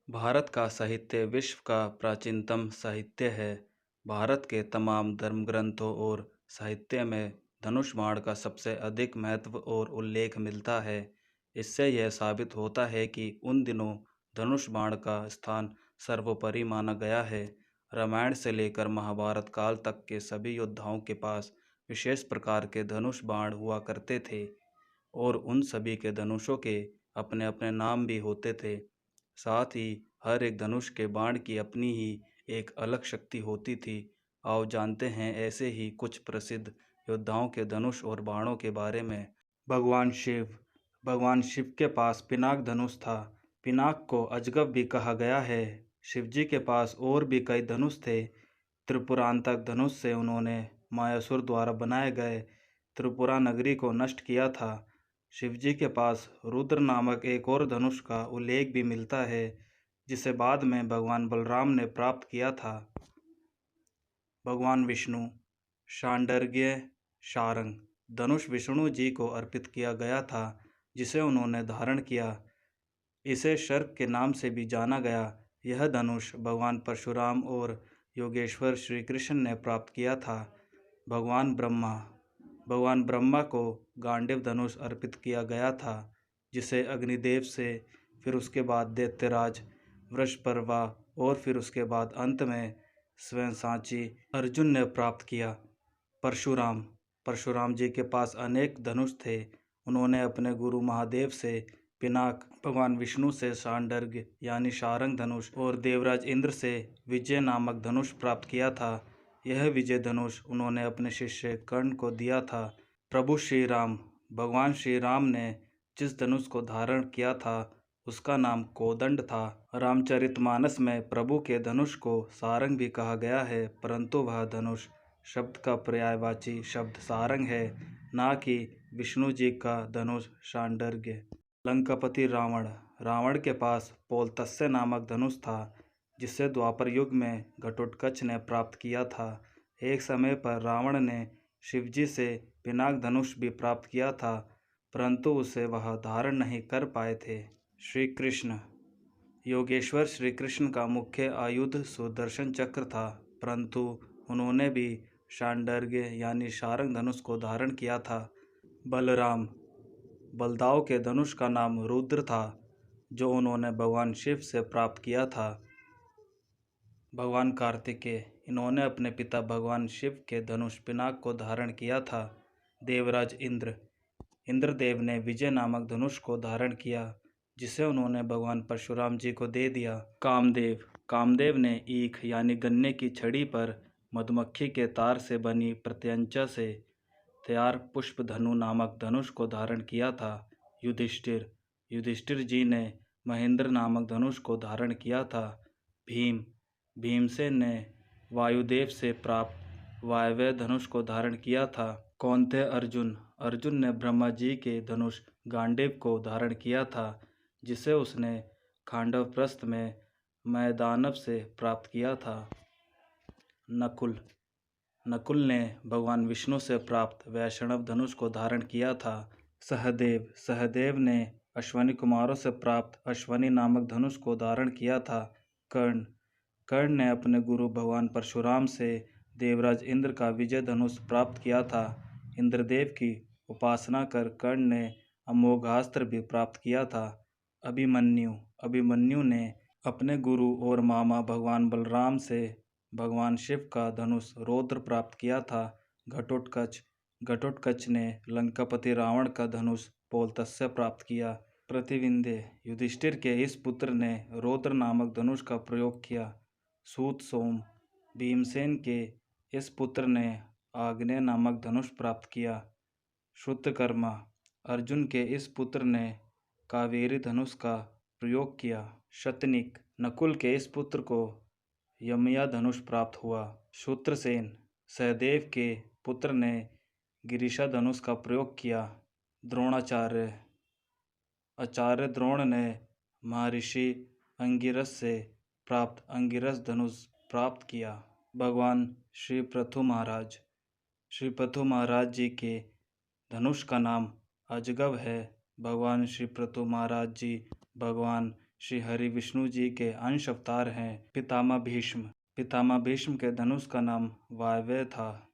भारत का साहित्य विश्व का प्राचीनतम साहित्य है। भारत के तमाम धर्मग्रंथों और साहित्य में धनुष बाण का सबसे अधिक महत्व और उल्लेख मिलता है। इससे यह साबित होता है कि उन दिनों धनुष बाण का स्थान सर्वोपरि माना गया है। रामायण से लेकर महाभारत काल तक के सभी योद्धाओं के पास विशेष प्रकार के धनुष बाण हुआ करते थे और उन सभी के धनुषों के अपने अपने नाम भी होते थे। साथ ही हर एक धनुष के बाण की अपनी ही एक अलग शक्ति होती थी। आओ जानते हैं ऐसे ही कुछ प्रसिद्ध योद्धाओं के धनुष और बाणों के बारे में। भगवान शिव के पास पिनाक धनुष था। पिनाक को अजगब भी कहा गया है। शिवजी के पास और भी कई धनुष थे। त्रिपुरांतक धनुष से उन्होंने मायासुर द्वारा बनाए गए त्रिपुरा नगरी को नष्ट किया था। शिवजी के पास रुद्र नामक एक और धनुष का उल्लेख भी मिलता है, जिसे बाद में भगवान बलराम ने प्राप्त किया था। भगवान विष्णु शांडर्ग्य शारंग धनुष विष्णु जी को अर्पित किया गया था, जिसे उन्होंने धारण किया। इसे शर्क के नाम से भी जाना गया। यह धनुष भगवान परशुराम और योगेश्वर श्री कृष्ण ने प्राप्त किया था। भगवान ब्रह्मा को गांडीव धनुष अर्पित किया गया था, जिसे अग्निदेव से, फिर उसके बाद दैत्यराज वृषपर्वा और फिर उसके बाद अंत में स्वयं सांची अर्जुन ने प्राप्त किया। परशुराम जी के पास अनेक धनुष थे। उन्होंने अपने गुरु महादेव से पिनाक, भगवान विष्णु से शांडर्ग यानी शारंग धनुष और देवराज इंद्र से विजय नामक धनुष प्राप्त किया था। यह विजय धनुष उन्होंने अपने शिष्य कर्ण को दिया था। भगवान श्री राम ने जिस धनुष को धारण किया था उसका नाम कोदंड था। रामचरितमानस में प्रभु के धनुष को सारंग भी कहा गया है, परंतु वह धनुष शब्द का पर्यायवाची शब्द सारंग है, ना कि विष्णु जी का धनुष शांडर्ग्य। लंकापति रावण के पास पोलतस्य नामक धनुष था, जिसे द्वापर युग में घटोत्कच ने प्राप्त किया था। एक समय पर रावण ने शिवजी से पिनाक धनुष भी प्राप्त किया था, परंतु उसे वह धारण नहीं कर पाए थे। योगेश्वर श्री कृष्ण का मुख्य आयुध सुदर्शन चक्र था, परंतु उन्होंने भी शांडर्ग्य यानी शारंग धनुष को धारण किया था। बलदाव के धनुष का नाम रुद्र था, जो उन्होंने भगवान शिव से प्राप्त किया था। भगवान कार्तिकेय, इन्होंने अपने पिता भगवान शिव के धनुष पिनाक को धारण किया था। देवराज इंद्रदेव ने विजय नामक धनुष को धारण किया, जिसे उन्होंने भगवान परशुराम जी को दे दिया। कामदेव ने ईख यानी गन्ने की छड़ी पर मधुमक्खी के तार से बनी प्रत्यंचा से तैयार पुष्पधनु नामक धनुष को धारण किया था। युधिष्ठिर जी ने महेंद्र नामक धनुष को धारण किया था। भीमसेन ने वायुदेव से प्राप्त वायव्य धनुष को धारण किया था। अर्जुन ने ब्रह्मा जी के धनुष गांडीव को धारण किया था, जिसे उसने खांडव प्रस्थ में मैदानव से प्राप्त किया था। नकुल ने भगवान विष्णु से प्राप्त वैष्णव धनुष को धारण किया था। सहदेव ने अश्वनी कुमारों से प्राप्त अश्वनी नामक धनुष को धारण किया था। कर्ण ने अपने गुरु भगवान परशुराम से देवराज इंद्र का विजय धनुष प्राप्त किया था। इंद्रदेव की उपासना कर कर्ण ने अमोघास्त्र भी प्राप्त किया था। अभिमन्यु ने अपने गुरु और मामा भगवान बलराम से भगवान शिव का धनुष रौद्र प्राप्त किया था। घटोत्कच ने लंकापति रावण का धनुष पोलतस्य प्राप्त किया। प्रतिविंध्य युधिष्ठिर के इस पुत्र ने रौद्र नामक धनुष का प्रयोग किया। सूत सोम भीमसेन के इस पुत्र ने आग्नेय नामक धनुष प्राप्त किया। श्रुतकर्मा अर्जुन के इस पुत्र ने कावेरी धनुष का प्रयोग किया। शतनिक नकुल के इस पुत्र को यमया धनुष प्राप्त हुआ। शूत्रसेन सहदेव के पुत्र ने गिरिशा धनुष का प्रयोग किया। आचार्य द्रोण ने महर्षि अंगिरस से प्राप्त अंगिरस धनुष प्राप्त किया। भगवान श्री पृथु महाराज जी के धनुष का नाम अजगव है। भगवान श्री पृथु महाराज जी भगवान श्री हरि विष्णु जी के अंश अवतार हैं। पितामह भीष्म के धनुष का नाम वायव्य था।